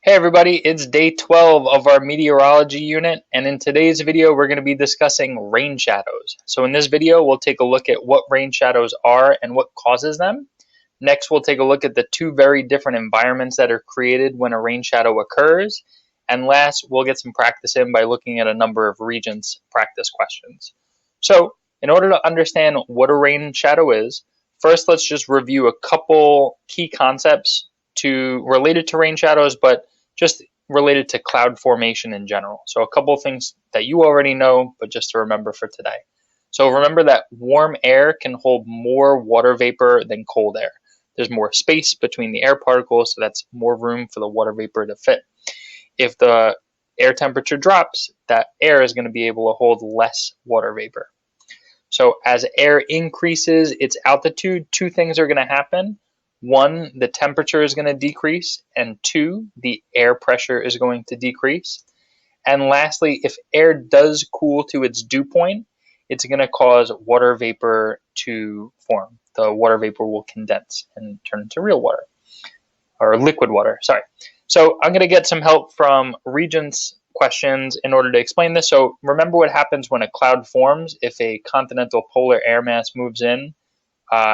Hey everybody, it's day 12 of our meteorology unit, and in today's video we're going to be discussing rain shadows. So in this video we'll take a look at what rain shadows are and what causes them. Next we'll take a look at the two very different environments that are created when a rain shadow occurs. And last we'll get some practice in by looking at a number of Regents practice questions. So in order to understand what a rain shadow is, first let's just review a couple key concepts related to rain shadows, but just related to cloud formation in general. So a couple of things that you already know, but just to remember for today. So remember that warm air can hold more water vapor than cold air. There's more space between the air particles, so that's more room for the water vapor to fit. If the air temperature drops, that air is going to be able to hold less water vapor. So as air increases its altitude, two things are going to happen. One, the temperature is going to decrease, and two, the air pressure is going to decrease. And lastly, if air does cool to its dew point, it's going to cause water vapor to form. The water vapor will condense and turn into real water, or liquid water, sorry. So I'm going to get some help from Regents questions in order to explain this. So remember what happens when a cloud forms if a continental polar air mass moves in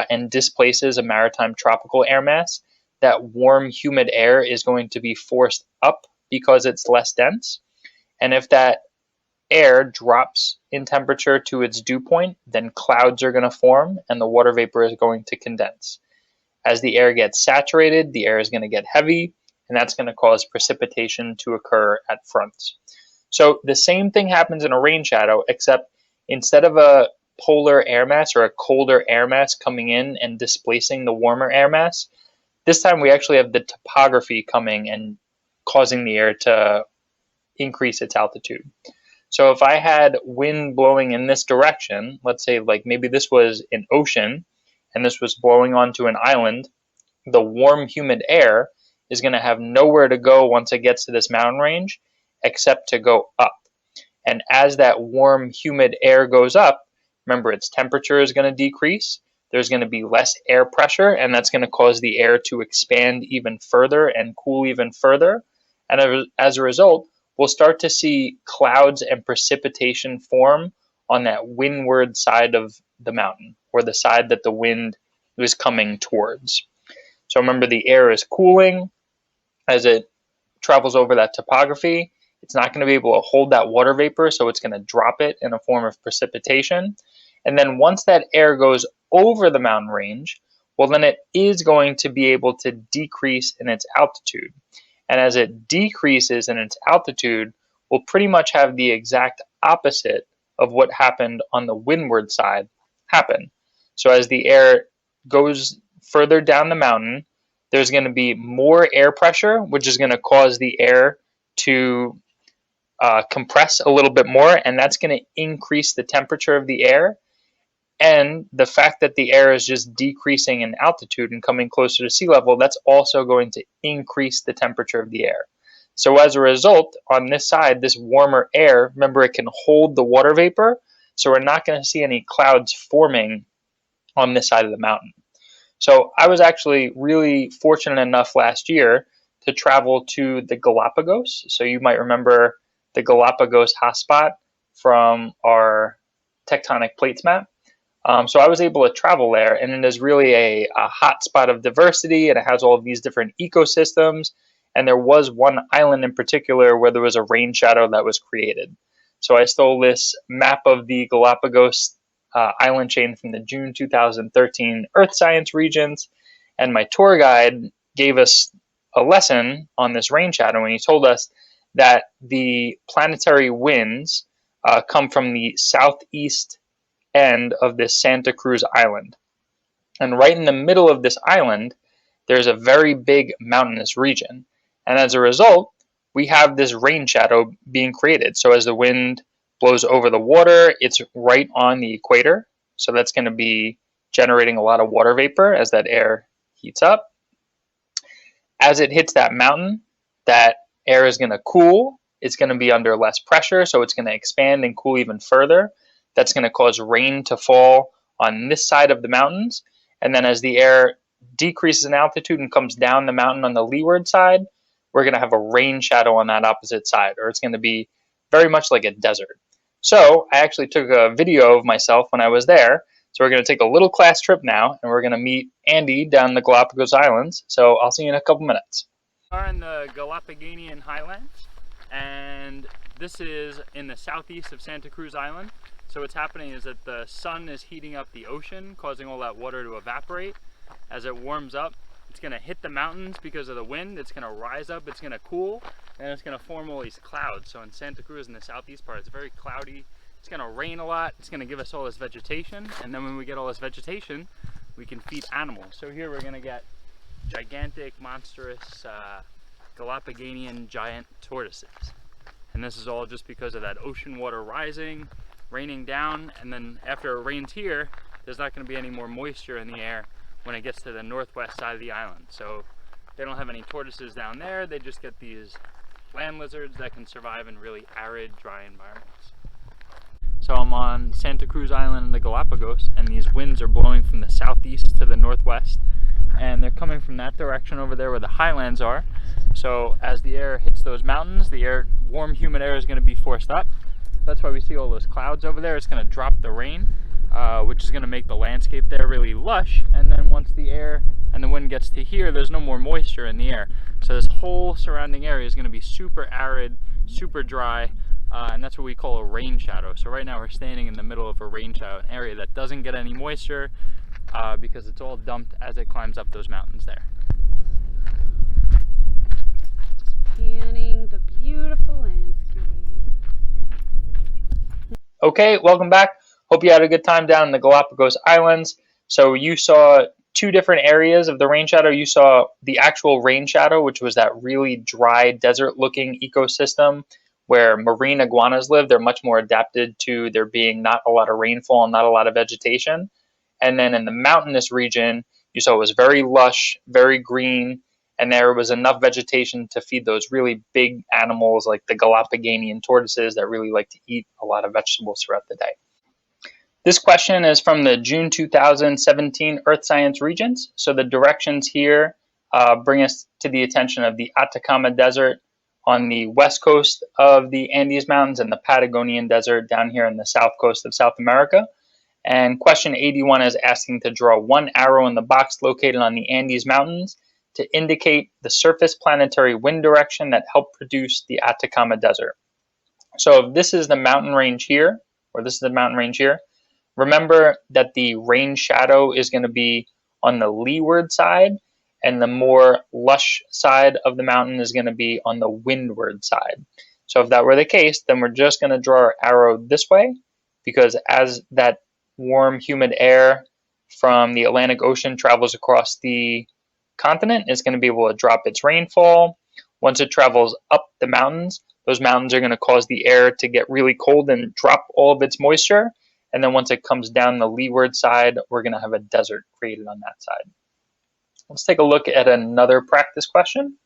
and displaces a maritime tropical air mass. That warm, humid air is going to be forced up because it's less dense. And if that air drops in temperature to its dew point, then clouds are going to form and the water vapor is going to condense. As the air gets saturated, the air is going to get heavy, and that's going to cause precipitation to occur at fronts. So the same thing happens in a rain shadow, except instead of a polar air mass or a colder air mass coming in and displacing the warmer air mass, this time we actually have the topography coming and causing the air to increase its altitude. So if I had wind blowing in this direction, let's say like maybe this was an ocean and this was blowing onto an island, the warm humid air is going to have nowhere to go once it gets to this mountain range except to go up. And as that warm humid air goes up, remember its temperature is going to decrease, there's going to be less air pressure, and that's going to cause the air to expand even further and cool even further. And as a result, we'll start to see clouds and precipitation form on that windward side of the mountain, or the side that the wind is coming towards. So remember, the air is cooling as it travels over that topography. It's not going to be able to hold that water vapor, so it's going to drop it in a form of precipitation. And then once that air goes over the mountain range, well, then it is going to be able to decrease in its altitude. And as it decreases in its altitude, we'll pretty much have the exact opposite of what happened on the windward side happen. So as the air goes further down the mountain, there's going to be more air pressure, which is going to cause the air to compress a little bit more, and that's going to increase the temperature of the air. And the fact that the air is just decreasing in altitude and coming closer to sea level, that's also going to increase the temperature of the air. So as a result, on this side, this warmer air, remember, it can hold the water vapor, so we're not going to see any clouds forming on this side of the mountain. So I was actually really fortunate enough last year to travel to the Galapagos. So you might remember the Galapagos hotspot from our tectonic plates map. So I was able to travel there, and it is really a hotspot of diversity, and it has all of these different ecosystems. And there was one island in particular where there was a rain shadow that was created. So I stole this map of the Galapagos island chain from the June 2013 Earth Science Regents, and my tour guide gave us a lesson on this rain shadow, and he told us that the planetary winds come from the southeast end of this Santa Cruz Island. And right in the middle of this island, there's a very big mountainous region. And as a result, we have this rain shadow being created. So as the wind blows over the water, it's right on the equator. So that's going to be generating a lot of water vapor as that air heats up. As it hits that mountain, that air is going to cool. It's going to be under less pressure, so it's going to expand and cool even further. That's going to cause rain to fall on this side of the mountains. And then as the air decreases in altitude and comes down the mountain on the leeward side, we're going to have a rain shadow on that opposite side, or it's going to be very much like a desert. So I actually took a video of myself when I was there. So we're going to take a little class trip now, and we're going to meet Andy down the Galapagos Islands. So I'll see you in a couple minutes. We are in the Galapagos Highlands, and this is in the southeast of Santa Cruz Island. So what's happening is that the sun is heating up the ocean, causing all that water to evaporate. As it warms up, it's going to hit the mountains because of the wind. It's going to rise up, it's going to cool, and it's going to form all these clouds. So in Santa Cruz, in the southeast part, it's very cloudy. It's going to rain a lot. It's going to give us all this vegetation, and then when we get all this vegetation, we can feed animals. So here we're going to get gigantic, monstrous, Galapagosian giant tortoises. And this is all just because of that ocean water rising, raining down, and then after it rains here, there's not going to be any more moisture in the air when it gets to the northwest side of the island. So they don't have any tortoises down there. They just get these land lizards that can survive in really arid, dry environments. So I'm on Santa Cruz Island in the Galapagos, and these winds are blowing from the southeast to the northwest, and they're coming from that direction over there where the highlands are. So as the air hits those mountains, the warm, humid air is going to be forced up. That's why we see all those clouds over there. It's going to drop the rain, which is going to make the landscape there really lush. And then once the air and the wind gets to here, there's no more moisture in the air. So this whole surrounding area is going to be super arid, super dry, and that's what we call a rain shadow. So right now we're standing in the middle of a rain shadow, an area that doesn't get any moisture because it's all dumped as it climbs up those mountains there. Panning the beautiful landscape. Okay, welcome back. Hope you had a good time down in the Galapagos Islands. So you saw two different areas of the rain shadow. You saw the actual rain shadow, which was that really dry, desert-looking ecosystem where marine iguanas live. They're much more adapted to there being not a lot of rainfall and not a lot of vegetation. And then in the mountainous region, you saw it was very lush, very green, and there was enough vegetation to feed those really big animals like the Galapagosian tortoises that really like to eat a lot of vegetables throughout the day. This question is from the June 2017 Earth Science Regents. So the directions here bring us to the attention of the Atacama Desert on the west coast of the Andes Mountains and the Patagonian Desert down here in the south coast of South America. And question 81 is asking to draw one arrow in the box located on the Andes Mountains to indicate the surface planetary wind direction that helped produce the Atacama Desert. So if this is the mountain range here, or this is the mountain range here, remember that the rain shadow is going to be on the leeward side, and the more lush side of the mountain is going to be on the windward side. So if that were the case, then we're just going to draw our arrow this way, because as that warm, humid air from the Atlantic Ocean travels across the continent, it's going to be able to drop its rainfall. Once it travels up the mountains, those mountains are going to cause the air to get really cold and drop all of its moisture. And then once it comes down the leeward side, we're going to have a desert created on that side. Let's take a look at another practice question.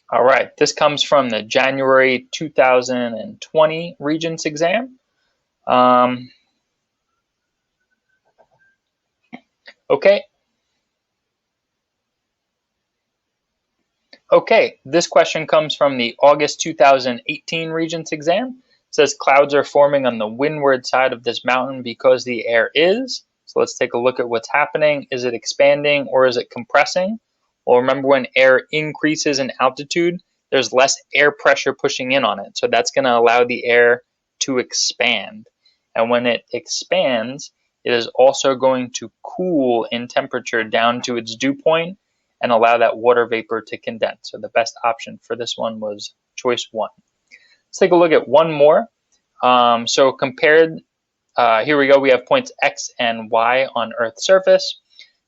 All right, this comes from the January 2020 Regents exam. Okay, this question comes from the August 2018 Regents exam. It says clouds are forming on the windward side of this mountain because the air is. So let's take a look at what's happening. Is it expanding or is it compressing? Well, remember when air increases in altitude, there's less air pressure pushing in on it. So that's going to allow the air to expand. And when it expands, it is also going to cool in temperature down to its dew point and allow that water vapor to condense. So the best option for this one was choice 1. Let's take a look at one more. So compared, here we go, we have points X and Y on Earth's surface.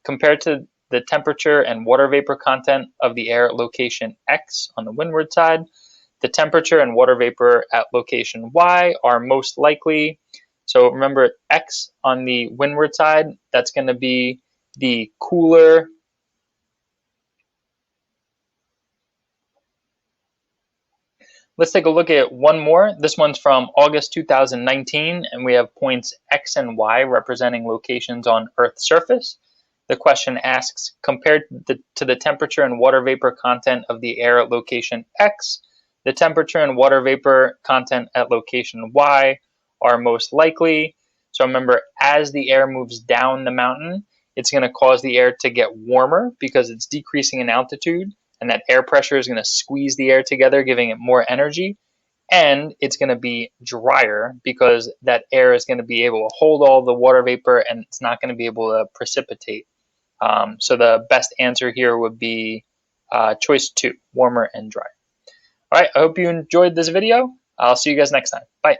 Compared to the temperature and water vapor content of the air at location X on the windward side, the temperature and water vapor at location Y are most likely. So remember X on the windward side, that's going to be the cooler Let's take a look at one more. This one's from August 2019, and we have points X and Y representing locations on Earth's surface. The question asks, compared to the temperature and water vapor content of the air at location X, the temperature and water vapor content at location Y are most likely. So remember, as the air moves down the mountain, it's going to cause the air to get warmer because it's decreasing in altitude, and that air pressure is going to squeeze the air together, giving it more energy. And it's going to be drier because that air is going to be able to hold all the water vapor and it's not going to be able to precipitate. So the best answer here would be choice 2, warmer and drier. All right, I hope you enjoyed this video. I'll see you guys next time. Bye.